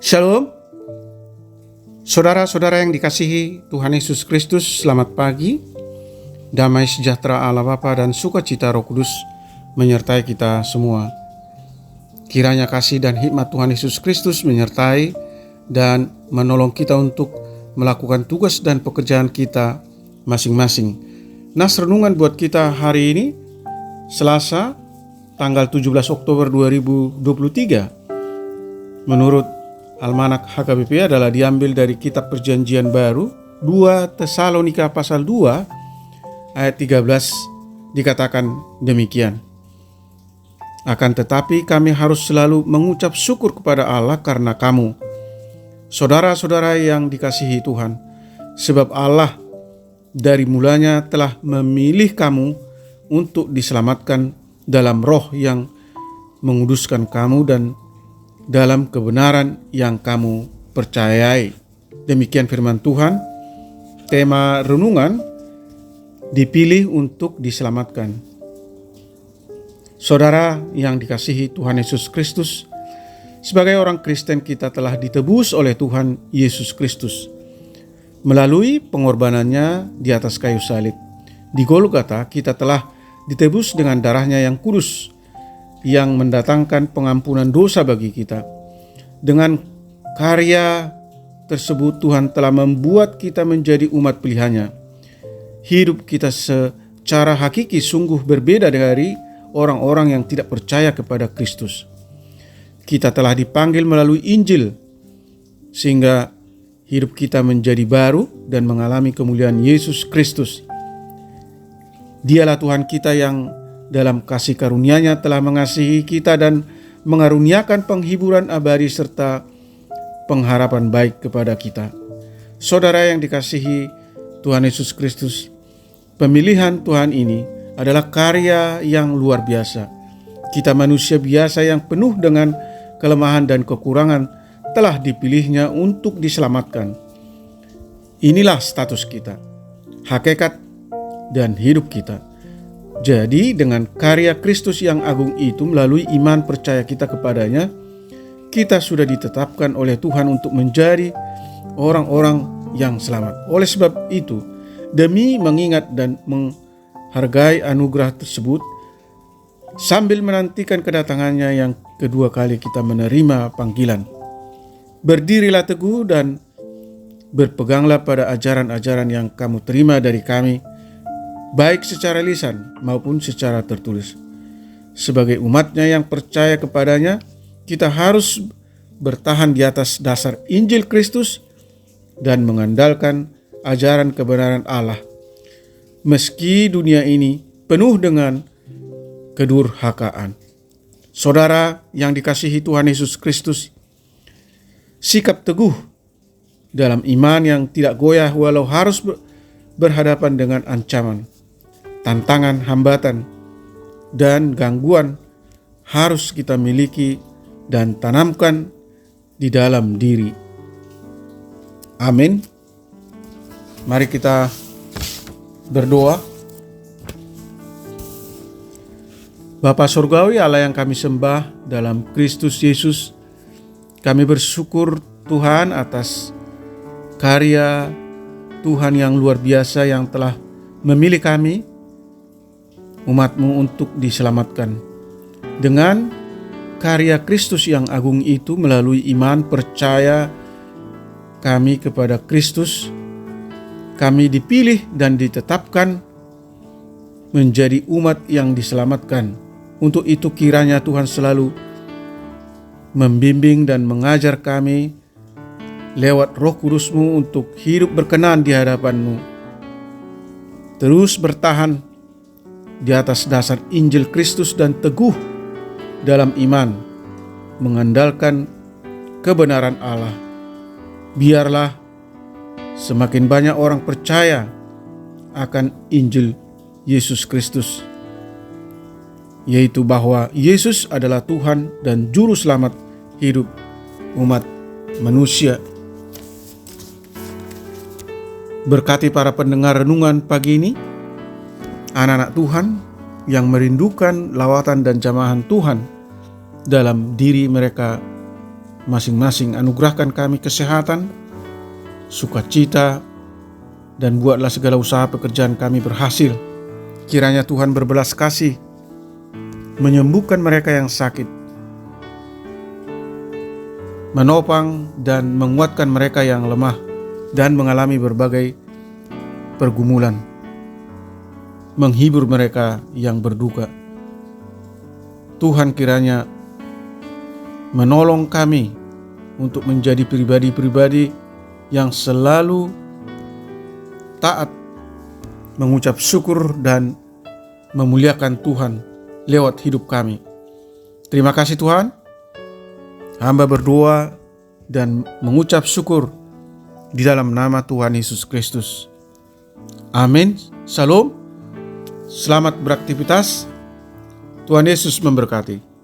Shalom, saudara-saudara yang dikasihi Tuhan Yesus Kristus, selamat pagi. Damai sejahtera Allah Bapa dan sukacita Roh Kudus menyertai kita semua. Kiranya kasih dan hikmat Tuhan Yesus Kristus menyertai dan menolong kita untuk melakukan tugas dan pekerjaan kita masing-masing. Nas renungan buat kita hari ini, Selasa, tanggal 17 Oktober 2023. Menurut Almanak HKBP adalah diambil dari Kitab Perjanjian Baru 2 Tesalonika pasal 2 ayat 13, dikatakan demikian. Akan tetapi kami harus selalu mengucap syukur kepada Allah karena kamu, saudara-saudara yang dikasihi Tuhan, sebab Allah dari mulanya telah memilih kamu untuk diselamatkan dalam roh yang menguduskan kamu dan dalam kebenaran yang kamu percayai. Demikian firman Tuhan. Tema renungan, dipilih untuk diselamatkan. Saudara yang dikasihi Tuhan Yesus Kristus, sebagai orang Kristen kita telah ditebus oleh Tuhan Yesus Kristus melalui pengorbanannya di atas kayu salib. Di Golgota kita telah ditebus dengan darahnya yang kudus, yang mendatangkan pengampunan dosa bagi kita. Dengan karya tersebut Tuhan telah membuat kita menjadi umat pilihannya. Hidup kita secara hakiki sungguh berbeda dari orang-orang yang tidak percaya kepada Kristus. Kita telah dipanggil melalui Injil, sehingga hidup kita menjadi baru dan mengalami kemuliaan Yesus Kristus. Dialah Tuhan kita yang dalam kasih karunia-Nya telah mengasihi kita dan mengaruniakan penghiburan abadi serta pengharapan baik kepada kita. Saudara yang dikasihi Tuhan Yesus Kristus, pemilihan Tuhan ini adalah karya yang luar biasa. Kita manusia biasa yang penuh dengan kelemahan dan kekurangan telah dipilihnya untuk diselamatkan. Inilah status kita, hakikat dan hidup kita. Jadi dengan karya Kristus yang agung itu, melalui iman percaya kita kepadanya, kita sudah ditetapkan oleh Tuhan untuk menjadi orang-orang yang selamat. Oleh sebab itu, demi mengingat dan menghargai anugerah tersebut, sambil menantikan kedatangannya yang kedua kali kita menerima panggilan, berdirilah teguh dan berpeganglah pada ajaran-ajaran yang kamu terima dari kami, baik secara lisan maupun secara tertulis. Sebagai umatnya yang percaya kepadanya, kita harus bertahan di atas dasar Injil Kristus dan mengandalkan ajaran kebenaran Allah. Meski dunia ini penuh dengan kedurhakaan. Saudara yang dikasihi Tuhan Yesus Kristus, sikap teguh dalam iman yang tidak goyah walau harus berhadapan dengan ancaman, tantangan, hambatan, dan gangguan harus kita miliki dan tanamkan di dalam diri. Amin. Mari kita berdoa. Bapa Surgawi, Allah yang kami sembah dalam Kristus Yesus, kami bersyukur Tuhan atas karya Tuhan yang luar biasa yang telah memilih kami, umat-Mu, untuk diselamatkan. Dengan karya Kristus yang agung itu, melalui iman percaya kami kepada Kristus, kami dipilih dan ditetapkan menjadi umat yang diselamatkan. Untuk itu kiranya Tuhan selalu membimbing dan mengajar kami lewat Roh Kudus-Mu untuk hidup berkenan di hadapan-Mu. Terus bertahan di atas dasar Injil Kristus dan teguh dalam iman, mengandalkan kebenaran Allah. Biarlah semakin banyak orang percaya akan Injil Yesus Kristus, yaitu bahwa Yesus adalah Tuhan dan Juru Selamat hidup umat manusia. Berkati para pendengar renungan pagi ini, anak-anak Tuhan yang merindukan lawatan dan jamahan Tuhan dalam diri mereka masing-masing. Anugerahkan kami kesehatan, sukacita, dan buatlah segala usaha pekerjaan kami berhasil. Kiranya Tuhan berbelas kasih, menyembuhkan mereka yang sakit, menopang dan menguatkan mereka yang lemah dan mengalami berbagai pergumulan, menghibur mereka yang berduka. Tuhan kiranya menolong kami untuk menjadi pribadi-pribadi yang selalu taat, mengucap syukur dan memuliakan Tuhan lewat hidup kami. Terima kasih Tuhan. Hamba berdoa dan mengucap syukur di dalam nama Tuhan Yesus Kristus. Amin. Shalom. Selamat beraktivitas. Tuhan Yesus memberkati.